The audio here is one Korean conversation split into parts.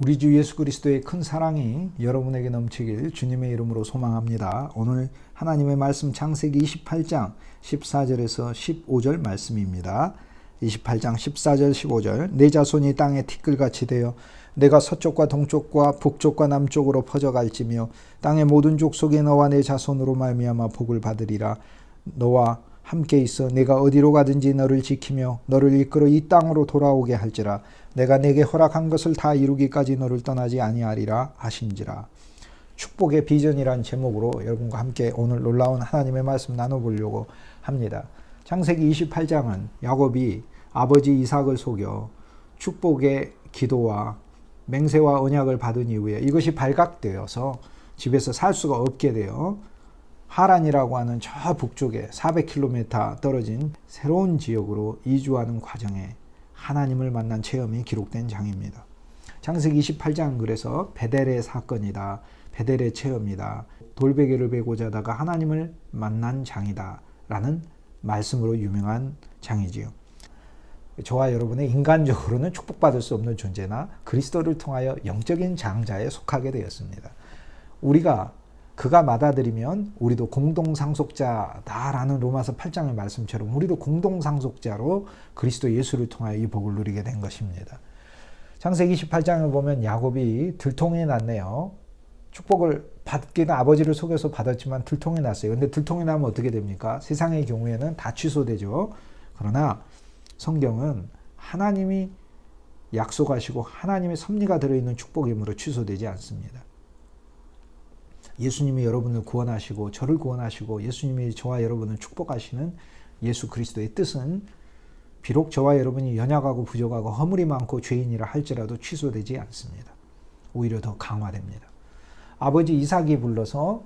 우리 주 예수 그리스도의 큰 사랑이 여러분에게 넘치길 주님의 이름으로 소망합니다. 오늘 하나님의 말씀 창세기 28장 14절에서 15절 말씀입니다. 28장 14절 15절 내 자손이 땅에 티끌같이 되어 내가 서쪽과 동쪽과 북쪽과 남쪽으로 퍼져갈지며 땅의 모든 족속이 너와 내 자손으로 말미암아 복을 받으리라. 너와 함께 있어 내가 어디로 가든지 너를 지키며 너를 이끌어 이 땅으로 돌아오게 할지라. 내가 내게 허락한 것을 다 이루기까지 너를 떠나지 아니하리라 하신지라. 축복의 비전이란 제목으로 여러분과 함께 오늘 놀라운 하나님의 말씀 나눠보려고 합니다. 창세기 28장은 야곱이 아버지 이삭을 속여 축복의 기도와 맹세와 언약을 받은 이후에 이것이 발각되어서 집에서 살 수가 없게 되어 하란이라고 하는 저 북쪽에 400km 떨어진 새로운 지역으로 이주하는 과정에 하나님을 만난 체험이 기록된 장입니다. 창세기 28장 그래서 베델의 사건이다. 베델의 체험이다. 돌베개를 베고 자다가 하나님을 만난 장이다. 라는 말씀으로 유명한 장이지요. 저와 여러분의 인간적으로는 축복받을 수 없는 존재나 그리스도를 통하여 영적인 장자에 속하게 되었습니다. 우리가 그가 받아들이면 우리도 공동상속자다라는 로마서 8장의 말씀처럼 우리도 공동상속자로 그리스도 예수를 통하여 이 복을 누리게 된 것입니다. 창세기 28장을 보면 야곱이 들통이 났네요. 축복을 받기는 아버지를 속여서 받았지만 들통이 났어요. 근데 들통이 나면 어떻게 됩니까? 세상의 경우에는 다 취소되죠. 그러나 성경은 하나님이 약속하시고 하나님의 섭리가 들어있는 축복이므로 취소되지 않습니다. 예수님이 여러분을 구원하시고 저를 구원하시고 예수님이 저와 여러분을 축복하시는 예수 그리스도의 뜻은 비록 저와 여러분이 연약하고 부족하고 허물이 많고 죄인이라 할지라도 취소되지 않습니다. 오히려 더 강화됩니다. 아버지 이삭이 불러서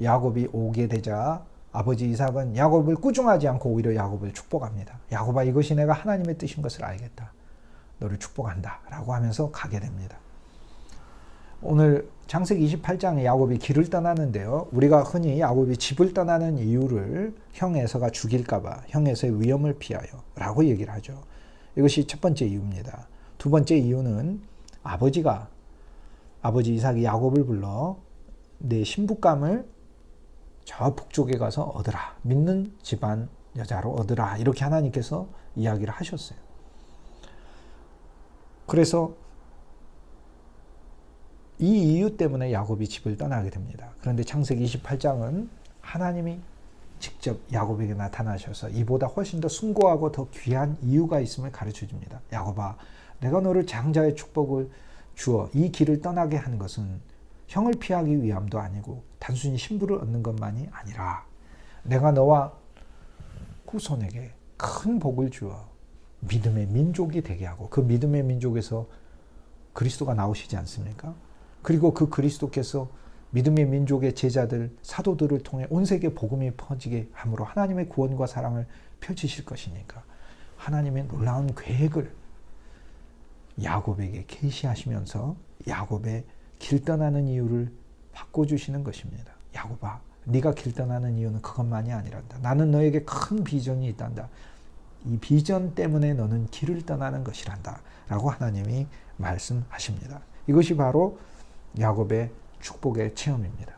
야곱이 오게 되자 아버지 이삭은 야곱을 꾸중하지 않고 오히려 야곱을 축복합니다. 야곱아, 이것이 내가 하나님의 뜻인 것을 알겠다. 너를 축복한다 라고 하면서 가게 됩니다. 오늘 창세기 28장에 야곱이 길을 떠나는데요. 우리가 흔히 야곱이 집을 떠나는 이유를 형 에서가 죽일까봐 형 에서의 위험을 피하여 라고 얘기를 하죠. 이것이 첫 번째 이유입니다. 두 번째 이유는 아버지 이삭이 야곱을 불러 내 신부감을 저 북쪽에 가서 얻으라. 믿는 집안 여자로 얻으라. 이렇게 하나님께서 이야기를 하셨어요. 그래서 이 이유 때문에 야곱이 집을 떠나게 됩니다. 그런데 창세기 28장은 하나님이 직접 야곱에게 나타나셔서 이보다 훨씬 더 숭고하고 더 귀한 이유가 있음을 가르쳐 줍니다. 야곱아, 내가 너를 장자의 축복을 주어 이 길을 떠나게 한 것은 형을 피하기 위함도 아니고 단순히 신부를 얻는 것만이 아니라 내가 너와 후손에게 큰 복을 주어 믿음의 민족이 되게 하고 그 믿음의 민족에서 그리스도가 나오시지 않습니까? 그리고 그 그리스도께서 믿음의 민족의 제자들, 사도들을 통해 온 세계 복음이 퍼지게 함으로 하나님의 구원과 사랑을 펼치실 것이니까 하나님의 놀라운 계획을 야곱에게 계시하시면서 야곱의 길 떠나는 이유를 바꿔주시는 것입니다. 야곱아, 네가 길 떠나는 이유는 그것만이 아니란다. 나는 너에게 큰 비전이 있단다. 이 비전 때문에 너는 길을 떠나는 것이란다. 라고 하나님이 말씀하십니다. 이것이 바로 야곱의 축복의 체험입니다.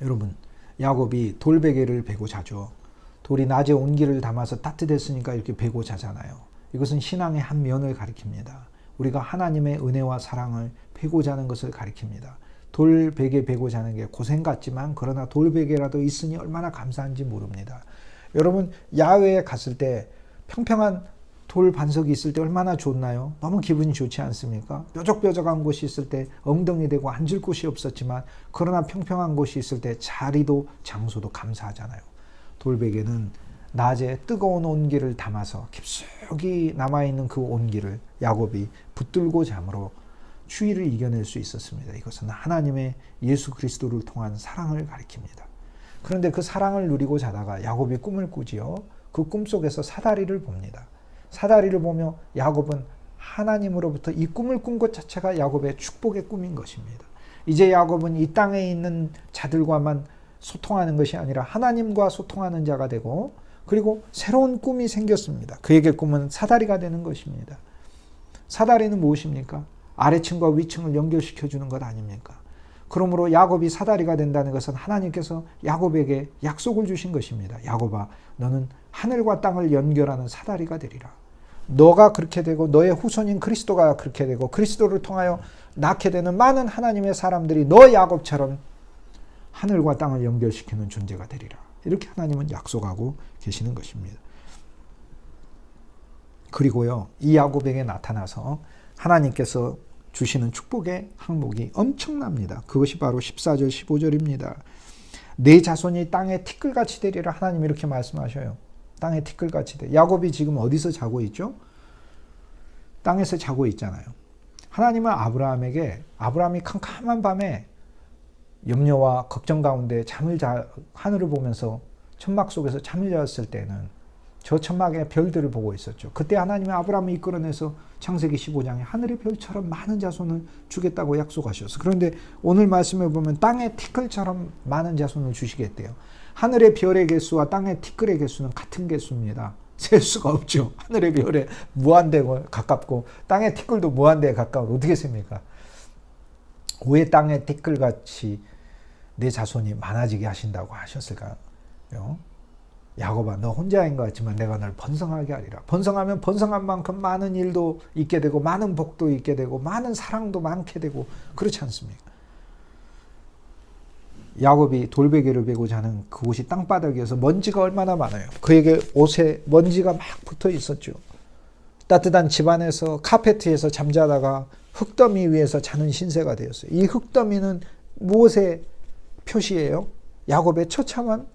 여러분, 야곱이 돌베개를 베고 자죠. 돌이 낮에 온기를 담아서 따뜻했으니까 이렇게 베고 자잖아요. 이것은 신앙의 한 면을 가리킵니다. 우리가 하나님의 은혜와 사랑을 베고 자는 것을 가리킵니다. 돌베개 베고 자는 게 고생 같지만 그러나 돌베개라도 있으니 얼마나 감사한지 모릅니다. 여러분, 야외에 갔을 때 평평한 돌 반석이 있을 때 얼마나 좋나요? 너무 기분이 좋지 않습니까? 뾰족뾰족한 곳이 있을 때 엉덩이 대고 앉을 곳이 없었지만 그러나 평평한 곳이 있을 때 자리도 장소도 감사하잖아요. 돌베개는 낮에 뜨거운 온기를 담아서 깊숙이 남아있는 그 온기를 야곱이 붙들고 잠으로 추위를 이겨낼 수 있었습니다. 이것은 하나님의 예수 그리스도를 통한 사랑을 가리킵니다. 그런데 그 사랑을 누리고 자다가 야곱이 꿈을 꾸지요. 그 꿈속에서 사다리를 봅니다. 사다리를 보며 야곱은 하나님으로부터 이 꿈을 꾼 것 자체가 야곱의 축복의 꿈인 것입니다. 이제 야곱은 이 땅에 있는 자들과만 소통하는 것이 아니라 하나님과 소통하는 자가 되고 그리고 새로운 꿈이 생겼습니다. 그에게 꿈은 사다리가 되는 것입니다. 사다리는 무엇입니까? 아래층과 위층을 연결시켜 주는 것 아닙니까? 그러므로 야곱이 사다리가 된다는 것은 하나님께서 야곱에게 약속을 주신 것입니다. 야곱아, 너는 하늘과 땅을 연결하는 사다리가 되리라. 너가 그렇게 되고 너의 후손인 그리스도가 그렇게 되고 그리스도를 통하여 낳게 되는 많은 하나님의 사람들이 너 야곱처럼 하늘과 땅을 연결시키는 존재가 되리라. 이렇게 하나님은 약속하고 계시는 것입니다. 그리고요, 이 야곱에게 나타나서 하나님께서 주시는 축복의 항목이 엄청납니다. 그것이 바로 14절 15절입니다. 내 자손이 땅에 티끌같이 되리라. 하나님 이렇게 말씀하셔요. 땅에 티끌같이 돼. 야곱이 지금 어디서 자고 있죠? 땅에서 자고 있잖아요. 하나님은 아브라함이 캄캄한 밤에 염려와 걱정 가운데 하늘을 보면서 천막 속에서 잠을 잤을 때는 저 천막의 별들을 보고 있었죠. 그때 하나님이 아브라함을 이끌어내서 창세기 15장에 하늘의 별처럼 많은 자손을 주겠다고 약속하셨어요. 그런데 오늘 말씀에 보면 땅의 티끌처럼 많은 자손을 주시겠대요. 하늘의 별의 개수와 땅의 티끌의 개수는 같은 개수입니다. 셀 수가 없죠. 하늘의 별에 무한대고 가깝고 땅의 티끌도 무한대에 가까워. 어떻게 셉니까? 왜 땅의 티끌같이 내 자손이 많아지게 하신다고 하셨을까요? 야곱아, 너 혼자인 것 같지만 내가 널 번성하게 하리라. 번성하면 번성한 만큼 많은 일도 있게 되고 많은 복도 있게 되고 많은 사랑도 많게 되고 그렇지 않습니까? 야곱이 돌베개를 베고 자는 그곳이 땅바닥이어서 먼지가 얼마나 많아요. 그에게 옷에 먼지가 막 붙어 있었죠. 따뜻한 집안에서 카페트에서 잠자다가 흙더미 위에서 자는 신세가 되었어요. 이 흙더미는 무엇의 표시예요? 야곱의 처참한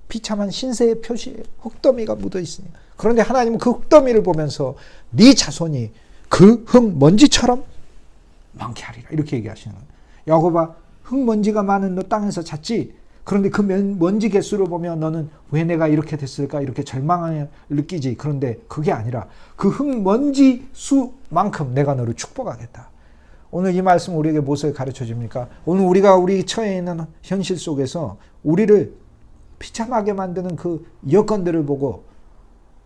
비참한 신세의 표시예요. 흙더미가 묻어 있으니까. 그런데 하나님은 그 흙더미를 보면서 네 자손이 그 흙먼지처럼 많게 하리라. 이렇게 얘기하시는 거예요. 야곱아, 흙먼지가 많은 너 땅에서 잤지? 그런데 그 먼지 개수를 보면 너는 왜 내가 이렇게 됐을까? 이렇게 절망을 느끼지. 그런데 그게 아니라 그 흙먼지 수만큼 내가 너를 축복하겠다. 오늘 이 말씀 우리에게 무엇을 가르쳐 줍니까? 오늘 우리가 우리 처해 있는 현실 속에서 우리를 비참하게 만드는 그 여건들을 보고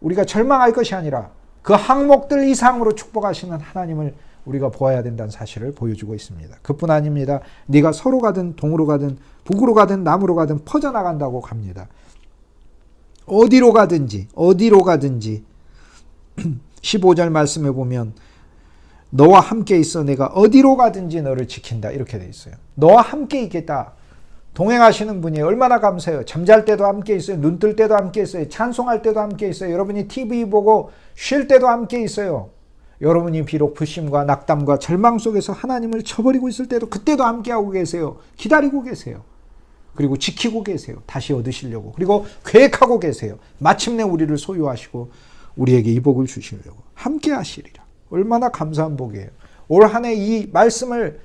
우리가 절망할 것이 아니라 그 항목들 이상으로 축복하시는 하나님을 우리가 보아야 된다는 사실을 보여주고 있습니다. 그뿐 아닙니다. 네가 서로 가든 동으로 가든 북으로 가든 남으로 가든 퍼져나간다고 갑니다. 어디로 가든지 15절 말씀에 보면 너와 함께 있어 내가 어디로 가든지 너를 지킨다 이렇게 돼 있어요. 너와 함께 있겠다. 동행하시는 분이 얼마나 감사해요. 잠잘 때도 함께 있어요. 눈 뜰 때도 함께 있어요. 찬송할 때도 함께 있어요. 여러분이 TV 보고 쉴 때도 함께 있어요. 여러분이 비록 불심과 낙담과 절망 속에서 하나님을 쳐버리고 있을 때도 그때도 함께하고 계세요. 기다리고 계세요. 그리고 지키고 계세요. 다시 얻으시려고. 그리고 계획하고 계세요. 마침내 우리를 소유하시고 우리에게 이 복을 주시려고. 함께 하시리라. 얼마나 감사한 복이에요. 올 한 해 이 말씀을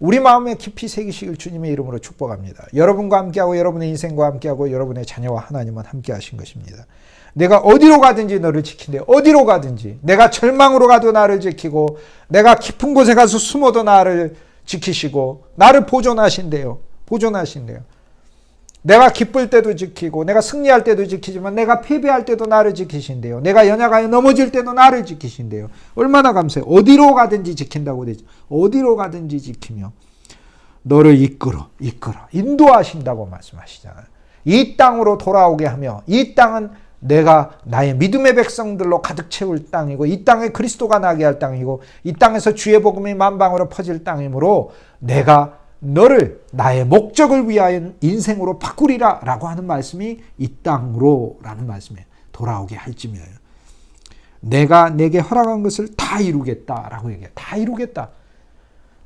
우리 마음에 깊이 새기시길 주님의 이름으로 축복합니다. 여러분과 함께하고 여러분의 인생과 함께하고 여러분의 자녀와 하나님은 함께 하신 것입니다. 내가 어디로 가든지 너를 지킨대. 어디로 가든지. 내가 절망으로 가도 나를 지키고 내가 깊은 곳에 가서 숨어도 나를 지키시고 나를 보존하신대요. 내가 기쁠 때도 지키고 내가 승리할 때도 지키지만 내가 패배할 때도 나를 지키신대요. 내가 연약하여 넘어질 때도 나를 지키신대요. 얼마나 감사해요. 어디로 가든지 지킨다고 되죠. 어디로 가든지 지키며 너를 이끌어 인도하신다고 말씀하시잖아요. 이 땅으로 돌아오게 하며 이 땅은 내가 나의 믿음의 백성들로 가득 채울 땅이고 이 땅에 그리스도가 나게 할 땅이고 이 땅에서 주의 복음이 만방으로 퍼질 땅이므로 내가 너를 나의 목적을 위하여 인생으로 바꾸리라 라고 하는 말씀이 이 땅으로 라는 말씀이에요. 돌아오게 할지며요. 내가 내게 허락한 것을 다 이루겠다 라고 얘기해요. 다 이루겠다.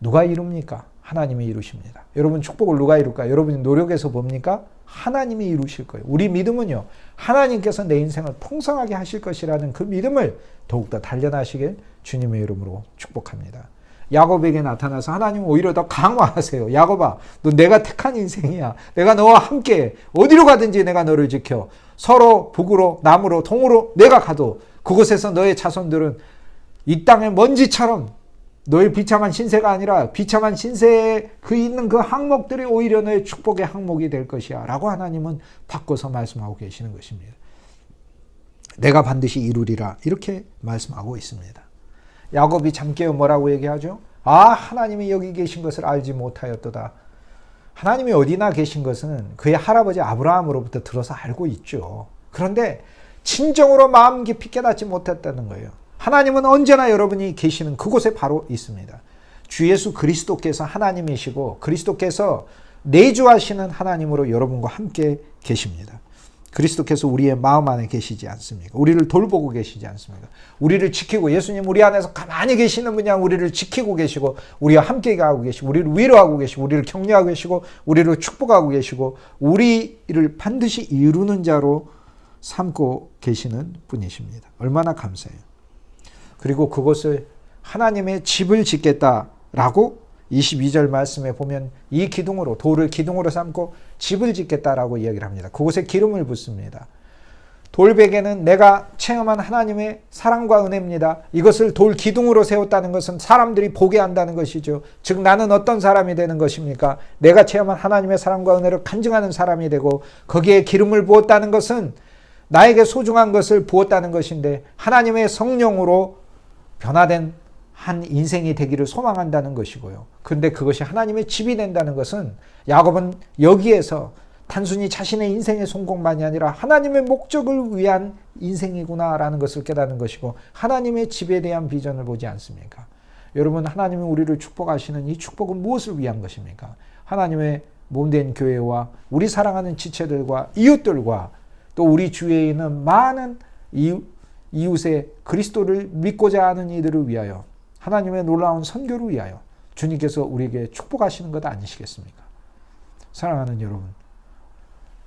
누가 이룹니까? 하나님이 이루십니다. 여러분 축복을 누가 이룰까요? 여러분이 노력해서 봅니까? 하나님이 이루실 거예요. 우리 믿음은요. 하나님께서 내 인생을 풍성하게 하실 것이라는 그 믿음을 더욱더 단련하시길 주님의 이름으로 축복합니다. 야곱에게 나타나서 하나님은 오히려 더 강화하세요. 야곱아, 너 내가 택한 인생이야. 내가 너와 함께 어디로 가든지 내가 너를 지켜. 서로 북으로 남으로 동으로 내가 가도 그곳에서 너의 자손들은 이 땅의 먼지처럼 너의 비참한 신세가 아니라 비참한 신세에 있는 그 항목들이 오히려 너의 축복의 항목이 될 것이야 라고 하나님은 바꿔서 말씀하고 계시는 것입니다. 내가 반드시 이루리라 이렇게 말씀하고 있습니다. 야곱이 잠 깨어 뭐라고 얘기하죠? 하나님이 여기 계신 것을 알지 못하였도다. 하나님이 어디나 계신 것은 그의 할아버지 아브라함으로부터 들어서 알고 있죠. 그런데 진정으로 마음 깊이 깨닫지 못했다는 거예요. 하나님은 언제나 여러분이 계시는 그곳에 바로 있습니다. 주 예수 그리스도께서 하나님이시고 그리스도께서 내주하시는 하나님으로 여러분과 함께 계십니다. 그리스도께서 우리의 마음 안에 계시지 않습니까? 우리를 돌보고 계시지 않습니까? 우리를 지키고, 예수님 우리 안에서 가만히 계시는 분이 아니라 우리를 지키고 계시고, 우리와 함께 가고 계시고, 우리를 위로하고 계시고, 우리를 격려하고 계시고, 우리를 축복하고 계시고, 우리를 반드시 이루는 자로 삼고 계시는 분이십니다. 얼마나 감사해요. 그리고 그것을 하나님의 집을 짓겠다라고 22절 말씀에 보면 이 기둥으로, 돌을 기둥으로 삼고 집을 짓겠다라고 이야기를 합니다. 그곳에 기름을 붓습니다. 돌베개는 내가 체험한 하나님의 사랑과 은혜입니다. 이것을 돌 기둥으로 세웠다는 것은 사람들이 보게 한다는 것이죠. 즉 나는 어떤 사람이 되는 것입니까? 내가 체험한 하나님의 사랑과 은혜를 간증하는 사람이 되고, 거기에 기름을 부었다는 것은 나에게 소중한 것을 부었다는 것인데, 하나님의 성령으로 변화된 한 인생이 되기를 소망한다는 것이고요. 그런데 그것이 하나님의 집이 된다는 것은, 야곱은 여기에서 단순히 자신의 인생의 성공만이 아니라 하나님의 목적을 위한 인생이구나라는 것을 깨닫는 것이고, 하나님의 집에 대한 비전을 보지 않습니까? 여러분, 하나님이 우리를 축복하시는 이 축복은 무엇을 위한 것입니까? 하나님의 몸된 교회와 우리 사랑하는 지체들과 이웃들과 또 우리 주위에 있는 많은 이웃의 그리스도를 믿고자 하는 이들을 위하여, 하나님의 놀라운 선교를 위하여 주님께서 우리에게 축복하시는 것 아니시겠습니까? 사랑하는 여러분,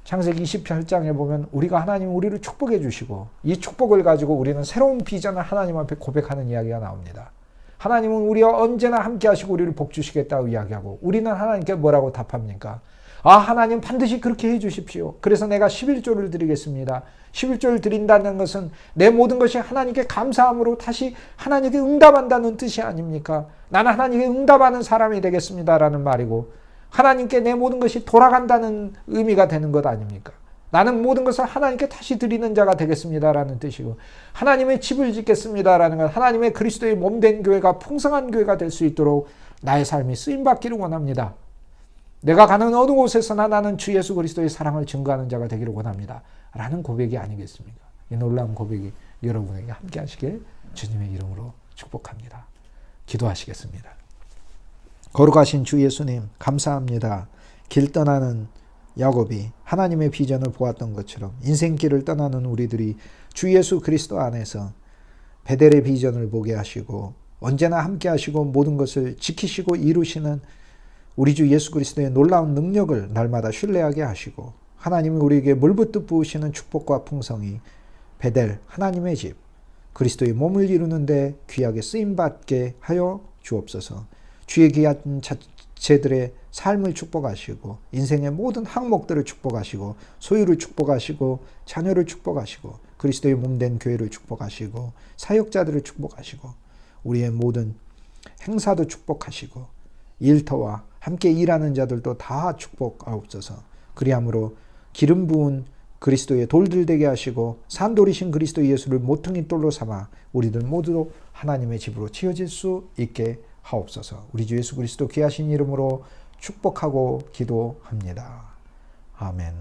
창세기 28장에 보면 우리가 하나님 우리를 축복해 주시고, 이 축복을 가지고 우리는 새로운 비전을 하나님 앞에 고백하는 이야기가 나옵니다. 하나님은 우리와 언제나 함께 하시고 우리를 복 주시겠다고 이야기하고, 우리는 하나님께 뭐라고 답합니까? 하나님 반드시 그렇게 해 주십시오. 그래서 내가 11조를 드리겠습니다. 11조를 드린다는 것은 내 모든 것이 하나님께 감사함으로 다시 하나님께 응답한다는 뜻이 아닙니까? 나는 하나님께 응답하는 사람이 되겠습니다라는 말이고, 하나님께 내 모든 것이 돌아간다는 의미가 되는 것 아닙니까? 나는 모든 것을 하나님께 다시 드리는 자가 되겠습니다라는 뜻이고, 하나님의 집을 짓겠습니다라는 건 하나님의 그리스도의 몸된 교회가 풍성한 교회가 될 수 있도록 나의 삶이 쓰임받기를 원합니다. 내가 가는 어느 곳에서나 나는 주 예수 그리스도의 사랑을 증거하는 자가 되기를 원합니다. 라는 고백이 아니겠습니까? 이 놀라운 고백이 여러분에게 함께 하시길 주님의 이름으로 축복합니다. 기도하시겠습니다. 거룩하신 주 예수님, 감사합니다. 길 떠나는 야곱이 하나님의 비전을 보았던 것처럼 인생길을 떠나는 우리들이 주 예수 그리스도 안에서 베델의 비전을 보게 하시고, 언제나 함께 하시고 모든 것을 지키시고 이루시는 우리 주 예수 그리스도의 놀라운 능력을 날마다 신뢰하게 하시고, 하나님이 우리에게 물붓듯 부으시는 축복과 풍성이 베델 하나님의 집 그리스도의 몸을 이루는데 귀하게 쓰임받게 하여 주옵소서. 주의 귀한 자체들의 삶을 축복하시고, 인생의 모든 항목들을 축복하시고, 소유를 축복하시고, 자녀를 축복하시고, 그리스도의 몸된 교회를 축복하시고, 사역자들을 축복하시고, 우리의 모든 행사도 축복하시고, 일터와 함께 일하는 자들도 다 축복하옵소서. 그리함으로 기름 부은 그리스도의 돌들 되게 하시고, 산돌이신 그리스도 예수를 모퉁이 돌로 삼아 우리들 모두 하나님의 집으로 지어질 수 있게 하옵소서. 우리 주 예수 그리스도 귀하신 이름으로 축복하고 기도합니다. 아멘.